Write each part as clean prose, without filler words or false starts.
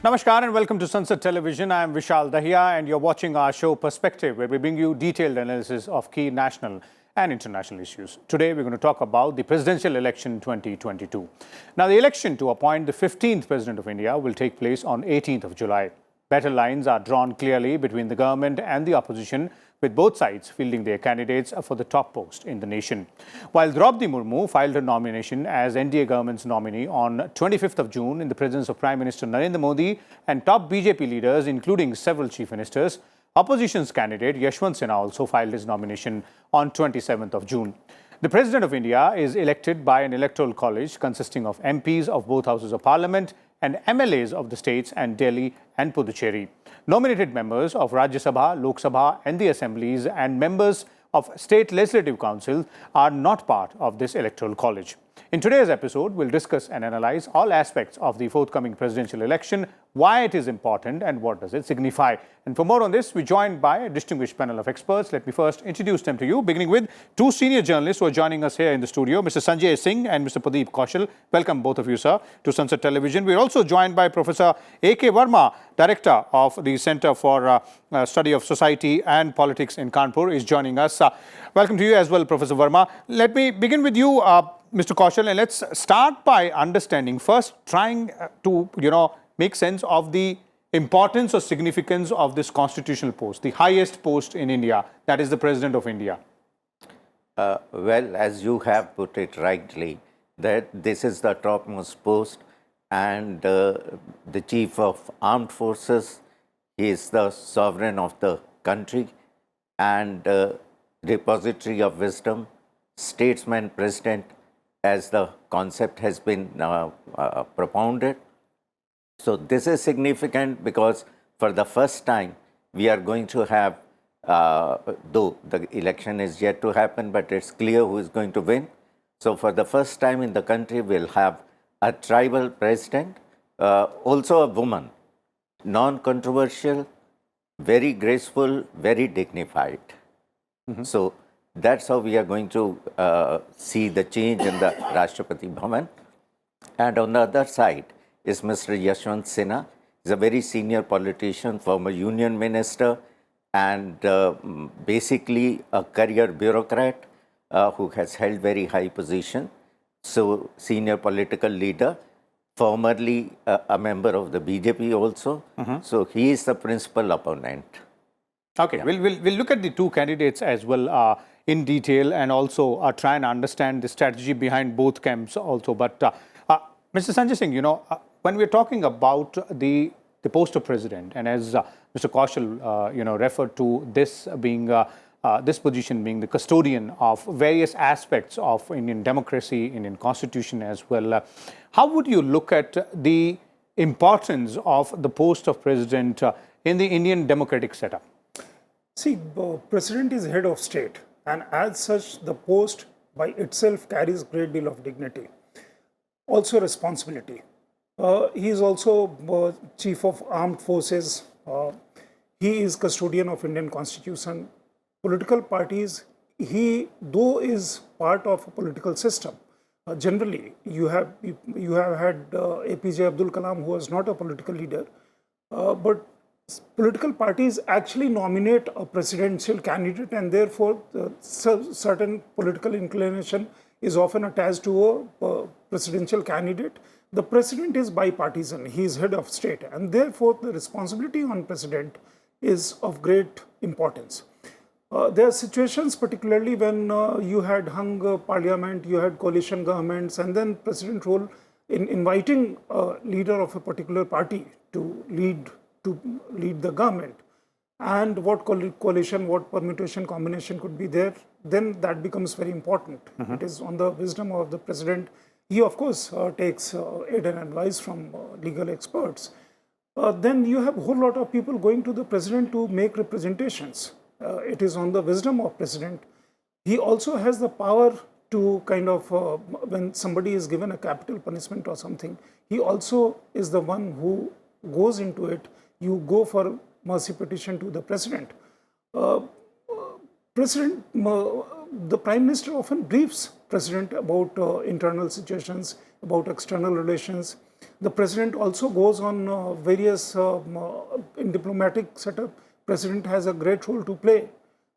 Namaskar and welcome to Sansad Television. I am Vishal Dahiya and you're watching our show Perspective, where we bring you detailed analysis of key national and international issues. Today we're going to talk about the presidential election 2022. Now, the election to appoint the 15th President of India will take place on 18th of July. Battle lines are drawn clearly between the government and the opposition, with both sides fielding their candidates for the top post in the nation. While Droupadi Murmu filed her nomination as NDA government's nominee on 25th of June in the presence of Prime Minister Narendra Modi and top BJP leaders, including several chief ministers, opposition's candidate Yashwant Sinha also filed his nomination on 27th of June. The President of India is elected by an electoral college consisting of MPs of both houses of parliament and MLAs of the states and Delhi and Puducherry. Nominated members of Rajya Sabha, Lok Sabha and the Assemblies and members of state legislative councils are not part of this electoral college. In today's episode, we'll discuss and analyze all aspects of the forthcoming presidential election, why it is important and what does it signify. And for more on this, we're joined by a distinguished panel of experts. Let me first introduce them to you, beginning with two senior journalists who are joining us here in the studio, Mr. Sanjay Singh and Mr. Pradeep Kaushal. Welcome both of you, sir, to Sansad Television. We're also joined by Professor A.K. Verma, Director of the Center for Study of Society and Politics in Kanpur, is joining us. Welcome to you as well, Professor Verma. Let me begin with you, Mr. Kaushal, and let's start by understanding first, trying to, make sense of the importance or significance of this constitutional post, the highest post in India, that is the President of India. Well, as you have put it rightly, that this is the topmost post, and the Chief of Armed Forces, he is the sovereign of the country and repository of wisdom, statesman president, as the concept has been propounded. So this is significant because for the first time we are going to have, though the election is yet to happen, but it's clear who is going to win. So for the first time in the country, we'll have a tribal president, also a woman, non-controversial, very graceful, very dignified. So that's how we are going to see the change in the Rashtrapati Bhavan. And on the other side is Mr. Yashwant Sinha. He's a very senior politician, former union minister, and basically a career bureaucrat who has held very high position. So senior political leader, formerly a member of the BJP also. So he is the principal opponent. Okay, yeah. We'll look at the two candidates as well in detail and also try and understand the strategy behind both camps also. But Mr. Sanjay Singh, when we're talking about the post of president, and as Mr. Kaushal, referred to this being this position being the custodian of various aspects of Indian democracy, Indian constitution as well, how would you look at the importance of the post of president in the Indian democratic setup? See, president is head of state, and as such, the post by itself carries a great deal of dignity, also responsibility. He is also chief of armed forces. He is custodian of Indian constitution. Political parties, he though is part of a political system. Generally, you have had APJ Abdul Kalam, who was not a political leader, but political parties actually nominate a presidential candidate, and therefore certain political inclination is often attached to a presidential candidate. The president is bipartisan, he is head of state, and therefore the responsibility on president is of great importance. There are situations, particularly when you had hung parliament, you had coalition governments, and then president role in inviting a leader of a particular party to lead the government, and what coalition, what permutation combination could be there, then that becomes very important. It is on the wisdom of the president. He, of course, takes aid and advice from legal experts. Then you have a whole lot of people going to the president to make representations. It is on the wisdom of president. He also has the power to kind of, when somebody is given a capital punishment or something, he also is the one who goes into it. You go for mercy petition to the president. The Prime Minister often briefs President about internal situations, about external relations. The president also goes on various in diplomatic setup. President has a great role to play.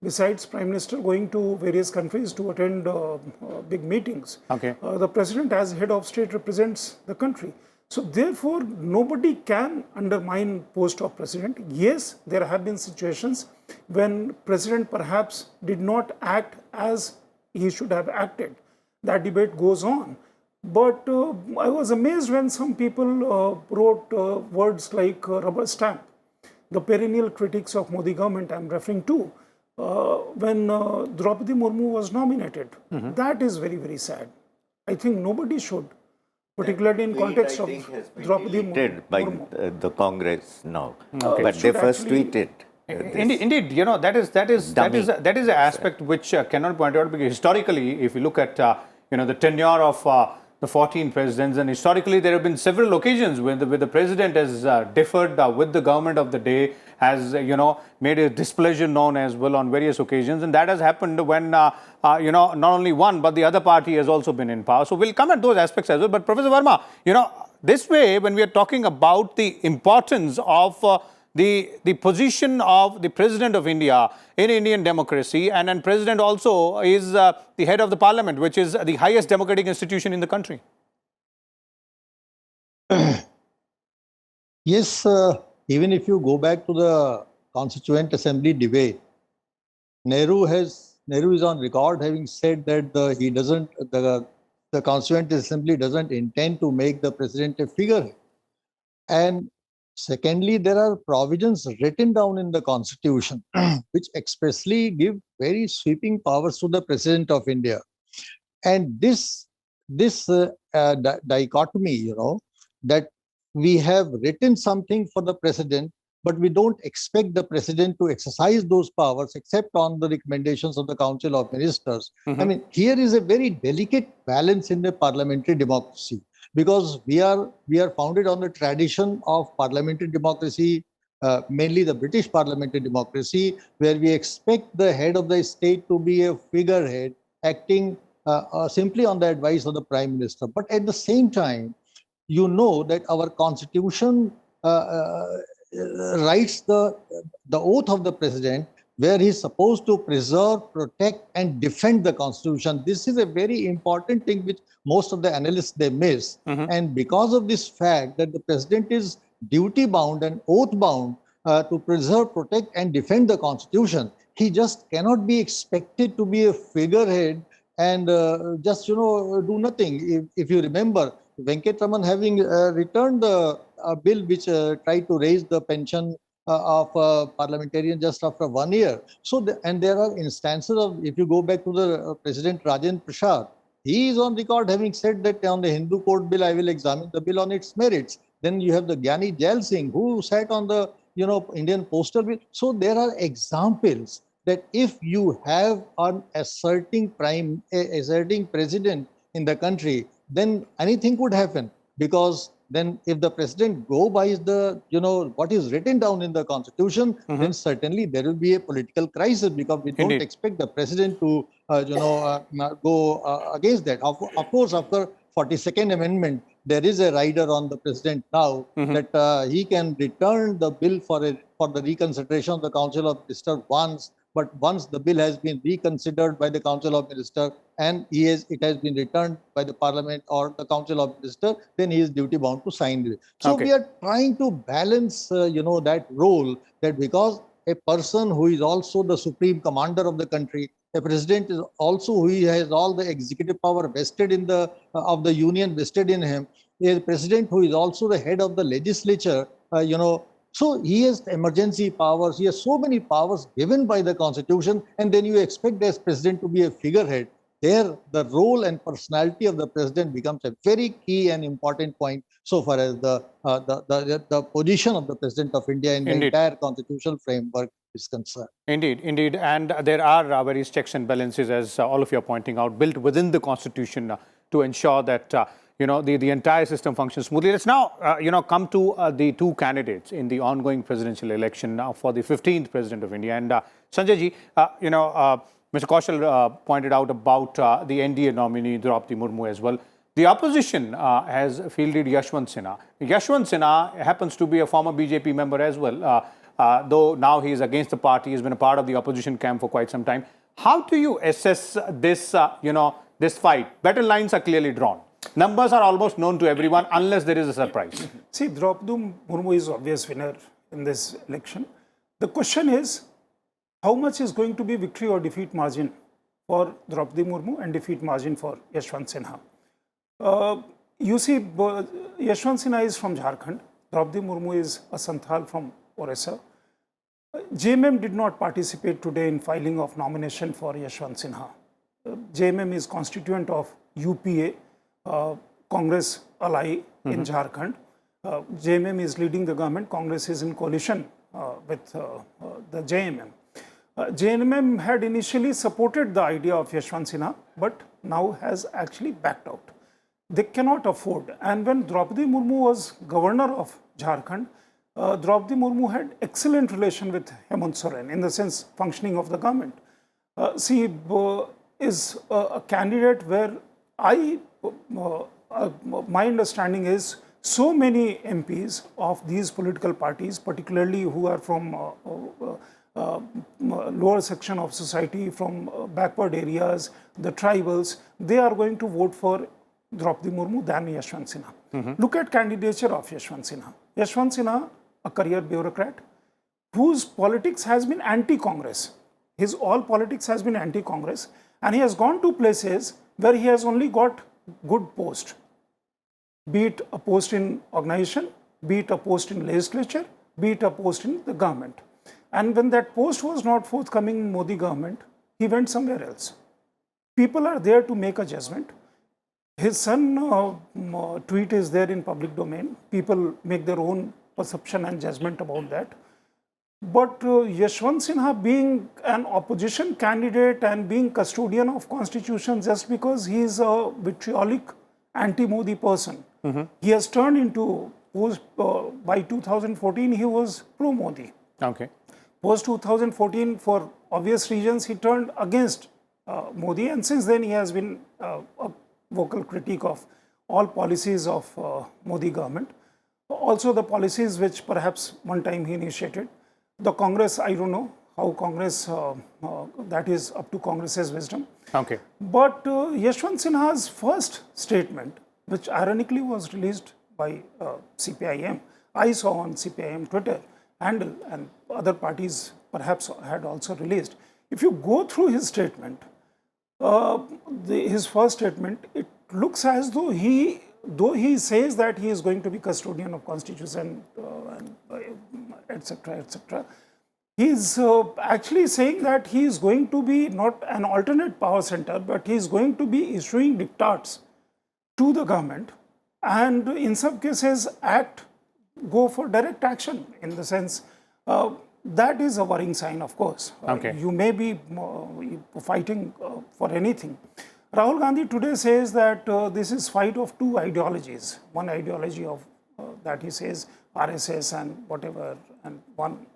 Besides Prime Minister going to various countries to attend big meetings, Okay. The President as head of state represents the country. So therefore, nobody can undermine post of President. Yes, there have been situations when President perhaps did not act as he should have acted. That debate goes on. But I was amazed when some people wrote words like rubber stamp. The perennial critics of Modi government I'm referring to, when Droupadi Murmu was nominated. That is very, very sad. I think nobody should, particularly in context of Droupadi Tweeted by Murmu. the Congress now, Okay. but they Should first actually- tweeted. Indeed, you know, that is an aspect which cannot point out, because historically, if you look at the tenure of the 14 presidents, and historically there have been several occasions when the president has differed with the government of the day, has made his displeasure known as well on various occasions, and that has happened when not only one but the other party has also been in power. So we'll come at those aspects as well. But Professor Verma, this way, when we are talking about the importance of the position of the President of India in Indian democracy, and then President also is the head of the Parliament, which is the highest democratic institution in the country. Yes, even if you go back to the Constituent Assembly debate, Nehru is on record having said that the Constituent Assembly doesn't intend to make the president a figurehead. And secondly, there are provisions written down in the Constitution which expressly give very sweeping powers to the President of India. And this dichotomy, that we have written something for the President, but we don't expect the President to exercise those powers except on the recommendations of the Council of Ministers. I mean, here is a very delicate balance in the parliamentary democracy, because we are founded on the tradition of parliamentary democracy, mainly the British parliamentary democracy, where we expect the head of the state to be a figurehead acting simply on the advice of the Prime Minister. But at the same time, you know that our constitution writes the oath of the president, where he is supposed to preserve, protect, and defend the constitution. This is a very important thing which most of the analysts they miss. And because of this fact that the president is duty bound and oath bound to preserve, protect, and defend the constitution, he just cannot be expected to be a figurehead and just do nothing. If you remember, Venkataraman having returned the bill which tried to raise the pension of parliamentarians just after 1 year. So, and there are instances of, if you go back to the President Rajendra Prasad, he is on record having said that on the Hindu Code bill, I will examine the bill on its merits. Then you have the Gyani Jail Singh, who sat on the Indian postal bill. So there are examples that if you have an asserting president in the country, then anything could happen, because then if the president go by the what is written down in the constitution, then certainly there will be a political crisis, because we don't expect the president to go against that. Of course, after 42nd amendment, there is a rider on the president now that he can return the bill for the reconsideration of the Council of Ministers once. But once the bill has been reconsidered by the Council of Ministers and it has been returned by the Parliament or the Council of Ministers, then he is duty bound to sign it. So we are trying to balance, that role, that because a person who is also the supreme commander of the country, a president is also who has all the executive power vested in of the union vested in him, a president who is also the head of the legislature, so he has emergency powers. He has so many powers given by the constitution, and then you expect as president to be a figurehead. There, the role and personality of the president becomes a very key and important point, so far as the position of the president of India in the entire constitutional framework is concerned. Indeed, and there are various checks and balances, as all of you are pointing out, built within the constitution to ensure that the entire system functions smoothly. Let's now come to the two candidates in the ongoing presidential election now for the 15th president of India. And Sanjay ji, Mr. Kaushal pointed out about the NDA nominee Droupadi Murmu as well. The opposition has fielded Yashwant Sinha. Yashwant Sinha happens to be a former BJP member as well, though now he is against the party. He's been a part of the opposition camp for quite some time. How do you assess this, this fight? Battle lines are clearly drawn. Numbers are almost known to everyone unless there is a surprise. See, Droupadi Murmu is obvious winner in this election. The question is, how much is going to be victory or defeat margin for Droupadi Murmu and defeat margin for Yashwant Sinha? You see, Yashwant Sinha is from Jharkhand. Droupadi Murmu is a Santhal from Orissa. JMM did not participate today in filing of nomination for Yashwant Sinha. JMM is constituent of UPA, Congress ally in Jharkhand. JMM is leading the government. Congress is in coalition with the JMM. JMM had initially supported the idea of Yashwant Sinha, but now has actually backed out. They cannot afford. And when Droupadi Murmu was governor of Jharkhand, Droupadi Murmu had excellent relation with Hemant Soren in the sense functioning of the government. She is a candidate where my understanding is so many MPs of these political parties, particularly who are from lower section of society, from backward areas, the tribals, they are going to vote for Droupadi Murmu than Yashwant Sinha. Look at candidature of Yashwant Sinha. Yashwant Sinha, a career bureaucrat, whose politics has been anti-Congress. His all politics has been anti-Congress, and he has gone to places where he has only got good post, be it a post in organization, be it a post in legislature, be it a post in the government. And when that post was not forthcoming in Modi government, he went somewhere else. People are there to make a judgment. His son tweet is there in public domain. People make their own perception and judgment about that. But Yashwant Sinha, being an opposition candidate and being custodian of constitution, just because he is a vitriolic anti-Modi person, he has turned into, by 2014 he was pro-Modi. Okay. Post 2014, for obvious reasons, he turned against Modi, and since then he has been a vocal critique of all policies of Modi government. Also the policies which perhaps one time he initiated. The Congress, I don't know how Congress, that is up to Congress's wisdom. Okay. But Yashwant Sinha's first statement, which ironically was released by CPIM, I saw on CPIM Twitter handle, and other parties perhaps had also released. If you go through his statement, his first statement, it looks as though he says that he is going to be custodian of constitution, etc., etc. He is actually saying that he is going to be not an alternate power center, but he is going to be issuing diktats to the government, and in some cases go for direct action, in the sense that is a worrying sign, of course. Okay. You may be fighting for anything. Rahul Gandhi today says that this is fight of two ideologies. One ideology of that he says RSS and whatever, and one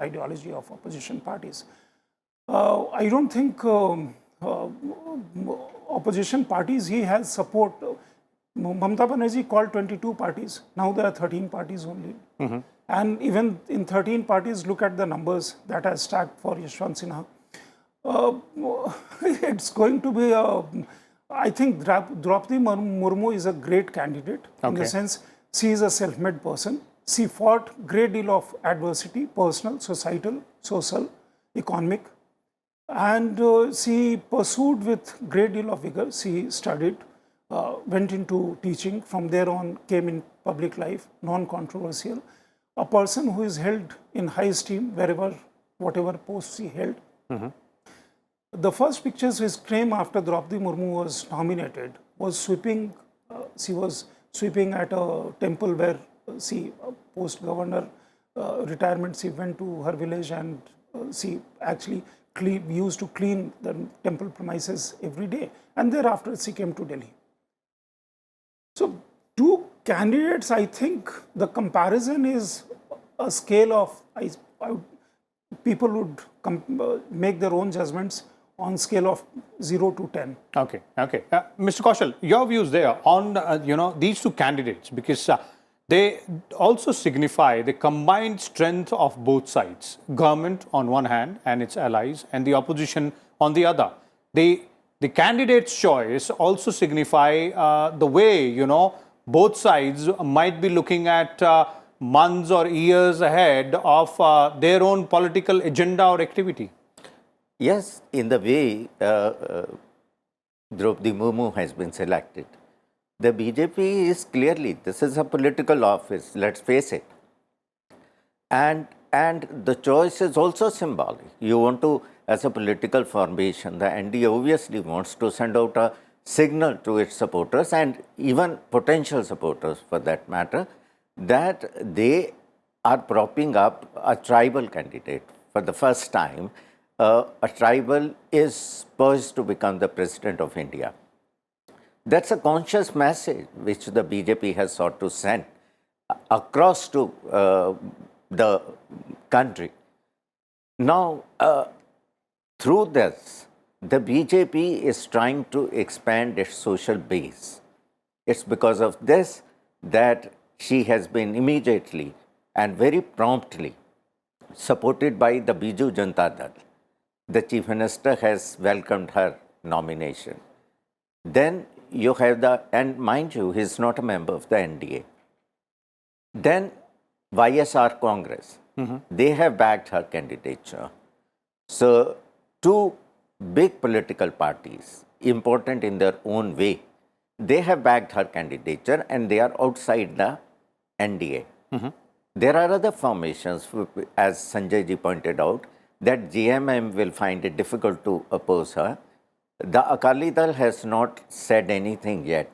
ideology of opposition parties. I don't think opposition parties he has support. Mamata Banerjee called 22 parties. Now there are 13 parties only. And even in 13 parties, look at the numbers that are stacked for Yashwant Sinha. It's going to be I think Droupadi Murmu is a great candidate in the sense she is a self-made person. She fought great deal of adversity, personal, societal, social, economic, and she pursued with great deal of vigor. She studied, went into teaching, from there on came in public life, non-controversial, a person who is held in high esteem wherever, whatever post she held. The first pictures which came after Droupadi Murmu was nominated was sweeping. She was sweeping at a temple where she, post-governor retirement, she went to her village and she actually used to clean the temple premises every day. And thereafter she came to Delhi. So two candidates, I think the comparison is a scale of, people would make their own judgments on scale of 0 to 10. Okay, okay. Mr. Kaushal, your views there on these two candidates, because they also signify the combined strength of both sides, government on one hand and its allies, and the opposition on the other. The candidate's choice also signify the way both sides might be looking at months or years ahead of their own political agenda or activity. Yes, in the way Droupadi Murmu has been selected, the BJP is clearly, this is a political office, let's face it. And the choice is also symbolic. You want to, as a political formation, the NDA obviously wants to send out a signal to its supporters and even potential supporters for that matter, that they are propping up a tribal candidate. For the first time, a tribal is poised to become the president of India. That's a conscious message which the BJP has sought to send across to the country. Now, through this, the BJP is trying to expand its social base. It's because of this that she has been immediately and very promptly supported by the Biju Janata Dal. The Chief Minister has welcomed her nomination. Then you have and mind you, he is not a member of the NDA. Then YSR Congress, they have backed her candidature. So two big political parties, important in their own way, they have backed her candidature and they are outside the NDA. There are other formations, as Sanjay ji pointed out, that GMM will find it difficult to oppose her. The Akali Dal has not said anything yet.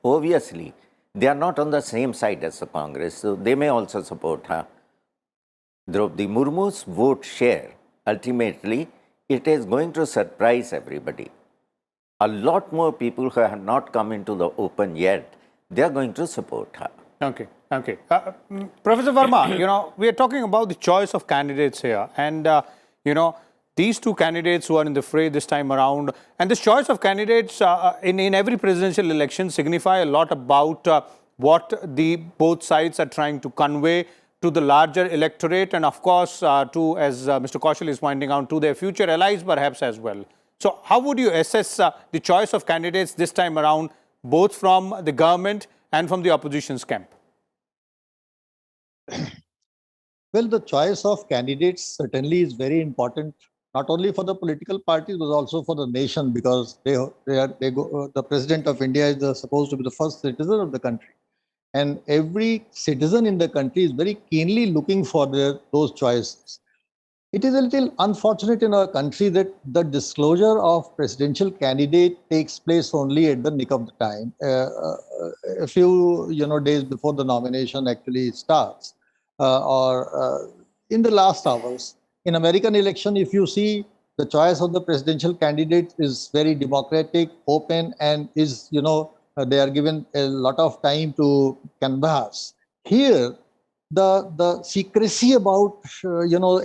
Obviously, they are not on the same side as the Congress, so they may also support her. Droupadi Murmu's vote share, ultimately, it is going to surprise everybody. A lot more people who have not come into the open yet, they are going to support her. Okay, okay. Professor Verma, we are talking about the choice of candidates here. And, these two candidates who are in the fray this time around, and this choice of candidates in every presidential election signify a lot about what the both sides are trying to convey to the larger electorate and, of course, to, as Mr. Kaushal is pointing out, to their future allies perhaps as well. So how would you assess the choice of candidates this time around, both from the government and from the opposition's camp? Well, the choice of candidates certainly is very important, not only for the political parties, but also for the nation, because the president of India is supposed to be the first citizen of the country. And every citizen in the country is very keenly looking for those choices. It is a little unfortunate in our country that the disclosure of presidential candidate takes place only at the nick of the time, a few days before the nomination actually starts, or in the last hours. In American election, if you see, the choice of the presidential candidate is very democratic, open, and is they are given a lot of time to canvass. Here, the secrecy about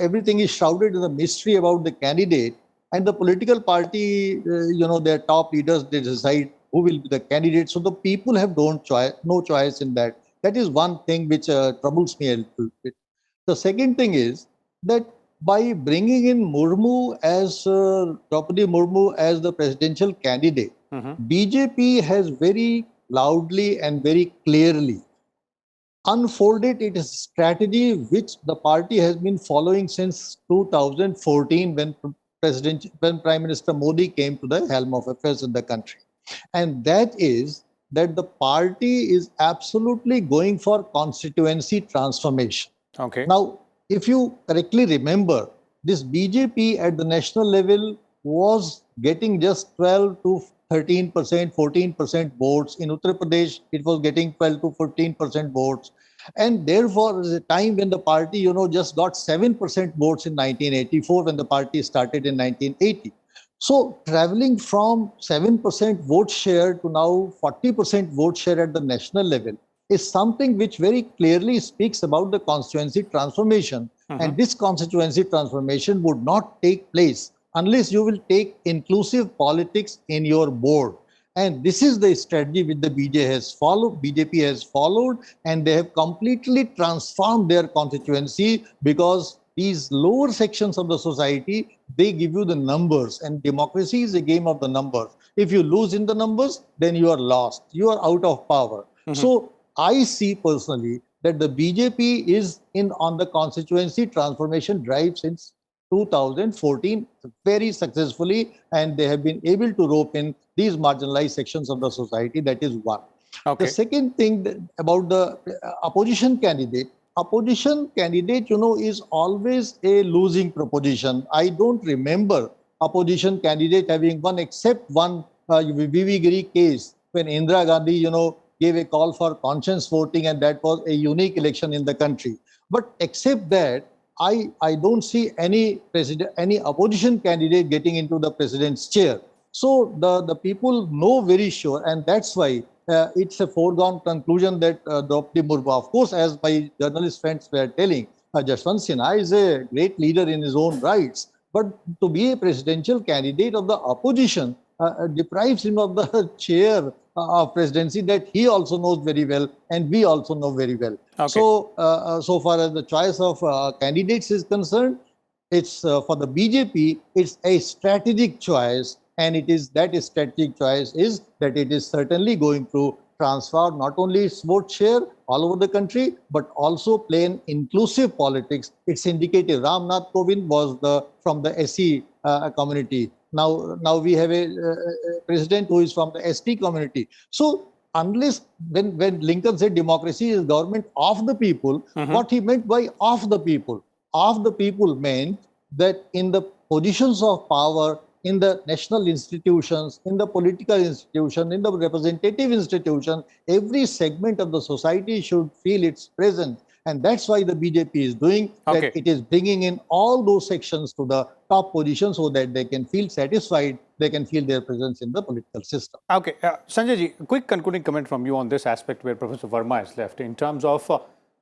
everything is shrouded in the mystery about the candidate, and the political party their top leaders, they decide who will be the candidate. So the people have no choice in that. That is one thing which troubles me a little bit. The second thing is that by bringing in Droupadi Murmu as the presidential candidate, BJP has very loudly and very clearly unfolded its strategy, which the party has been following since 2014 when Prime Minister Modi came to the helm of affairs in the country. And that is that the party is absolutely going for constituency transformation. Okay. Now, if you correctly remember, this BJP at the national level was getting just 12 to 13%, 14% votes. In Uttar Pradesh, it was getting 12 to 14% votes. And therefore, there was a time when the party, just got 7% votes in 1984 when the party started in 1980. So traveling from 7% vote share to now 40% vote share at the national level is something which very clearly speaks about the constituency transformation. And this constituency transformation would not take place unless you will take inclusive politics in your board. And this is the strategy which the BJP has followed, and they have completely transformed their constituency, because these lower sections of the society, they give you the numbers, and democracy is a game of the numbers. If you lose in the numbers, then you are lost. You are out of power. So I see personally that the BJP is in on the constituency transformation drive since 2014 very successfully, and they have been able to rope in these marginalized sections of the society. That is one. Okay. The second thing about the opposition candidate, is always a losing proposition. I don't remember opposition candidate having won except one Vivigiri case when Indira Gandhi, gave a call for conscience voting, and that was a unique election in the country. But except that, I don't see any opposition candidate getting into the president's chair. So the people know very sure, and that's why it's a foregone conclusion that Droupadi Murmu, of course, as my journalist friends were telling, Yashwant Sinha is a great leader in his own rights. But to be a presidential candidate of the opposition deprives him of the chair of presidency that he also knows very well, and we also know very well. Okay. So, so far as the choice of candidates is concerned, it's for the BJP, it's a strategic choice, and it is that strategic choice is that it is certainly going to transfer not only its vote share all over the country, but also play an inclusive politics. It's indicative. Ram Nath Kovind was from the SC community. Now we have a president who is from the ST community. So unless when Lincoln said democracy is government of the people, what he meant by of the people meant that in the positions of power, in the national institutions, in the political institution, in the representative institution, every segment of the society should feel its presence. And that's why the BJP is doing that. It is bringing in all those sections to the top position so that they can feel satisfied, they can feel their presence in the political system. Okay. Sanjay ji, quick concluding comment from you on this aspect where Professor Verma is left in terms of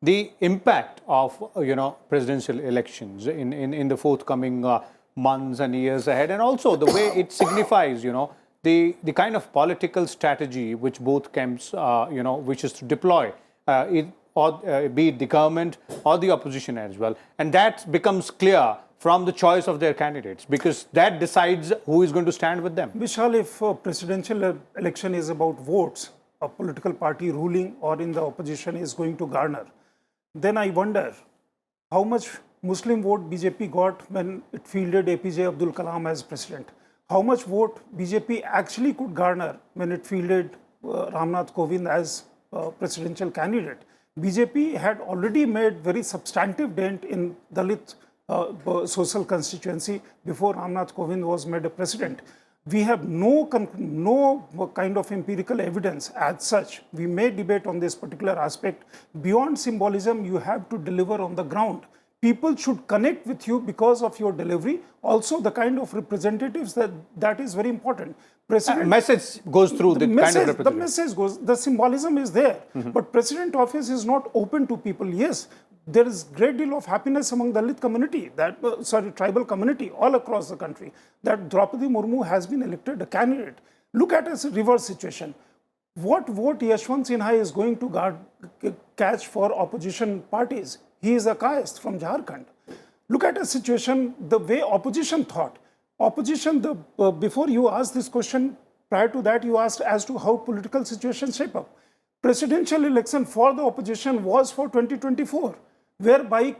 the impact of, presidential elections in the forthcoming months and years ahead, and also the way it signifies, the kind of political strategy which both camps, wishes to deploy, be it the government or the opposition as well. And that becomes clear from the choice of their candidates, because that decides who is going to stand with them. Vishal, if a presidential election is about votes, a political party ruling or in the opposition is going to garner, then I wonder how much Muslim vote BJP got when it fielded APJ Abdul Kalam as president. How much vote BJP actually could garner when it fielded Ramnath Kovind as presidential candidate. BJP had already made very substantive dent in Dalit social constituency before Ramnath Kovind was made a president. We have no kind of empirical evidence as such. We may debate on this particular aspect. Beyond symbolism, you have to deliver on the ground. People should connect with you because of your delivery. Also, the kind of representatives that is very important. Message goes through the kind of representative. The message goes, the symbolism is there. But president office is not open to people. Yes, there is great deal of happiness among the Dalit community, tribal community all across the country, that Droupadi Murmu has been elected a candidate. Look at a reverse situation. What vote Yashwant Sinha is going to catch for opposition parties? He is a caste from Jharkhand. Look at a situation, the way opposition thought. Opposition, before you asked this question, prior to that you asked as to how political situations shape up. Presidential election for the opposition was for 2024, whereby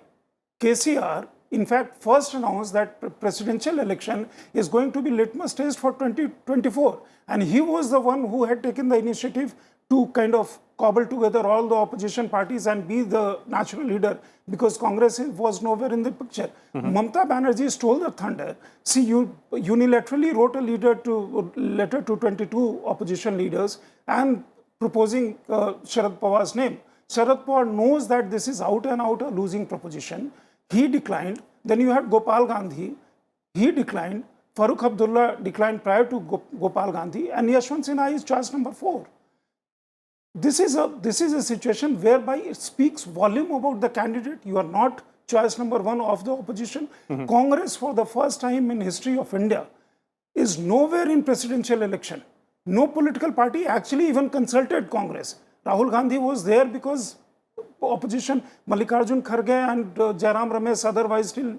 KCR, in fact, first announced that presidential election is going to be litmus test for 2024. And he was the one who had taken the initiative to kind of cobble together all the opposition parties and be the natural leader, because Congress was nowhere in the picture. Mamata Banerjee stole the thunder. See, you unilaterally wrote a letter to 22 opposition leaders and proposing Sharad Pawar's name. Sharad Pawar knows that this is out and out a losing proposition. He declined. Then you had Gopal Gandhi. He declined. Farooq Abdullah declined prior to Gopal Gandhi. And Yashwant Sinha is choice number 4. This is a situation whereby it speaks volume about the candidate. You are not choice number one of the opposition. Congress, for the first time in history of India, is nowhere in presidential election. No political party actually even consulted Congress. Rahul Gandhi was there because opposition, Mallikarjun Kharge and Jairam Ramesh, otherwise till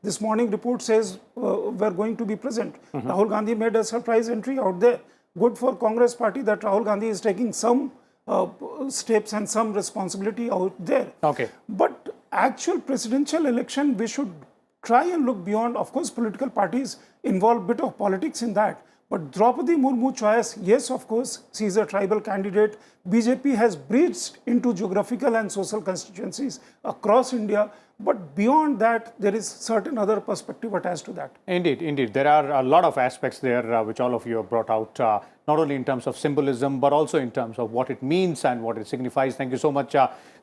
this morning report says were going to be present. Rahul Gandhi made a surprise entry out there. Good for Congress party that Rahul Gandhi is taking some steps and some responsibility out there. Okay. But actual presidential election, we should try and look beyond. Of course, political parties involve bit of politics in that. But Droupadi Murmu choice, yes, of course, she is a tribal candidate. BJP has breached into geographical and social constituencies across India. But beyond that, there is certain other perspective attached to that. Indeed, indeed. There are a lot of aspects there which all of you have brought out, not only in terms of symbolism, but also in terms of what it means and what it signifies. Thank you so much,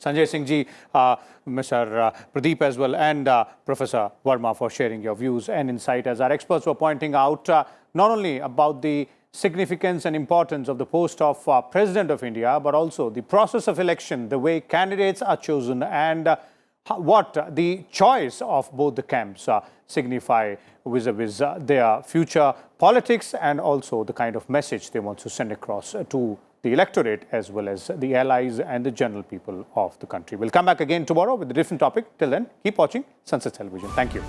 Sanjay Singh ji, Mr. Pradeep as well, and Professor Verma for sharing your views and insight. As our experts were pointing out, not only about the significance and importance of the post of President of India, but also the process of election, the way candidates are chosen, and what the choice of both the camps signify vis-a-vis their future politics, and also the kind of message they want to send across to the electorate as well as the allies and the general people of the country. We'll come back again tomorrow with a different topic. Till then, keep watching Sansad Television. Thank you.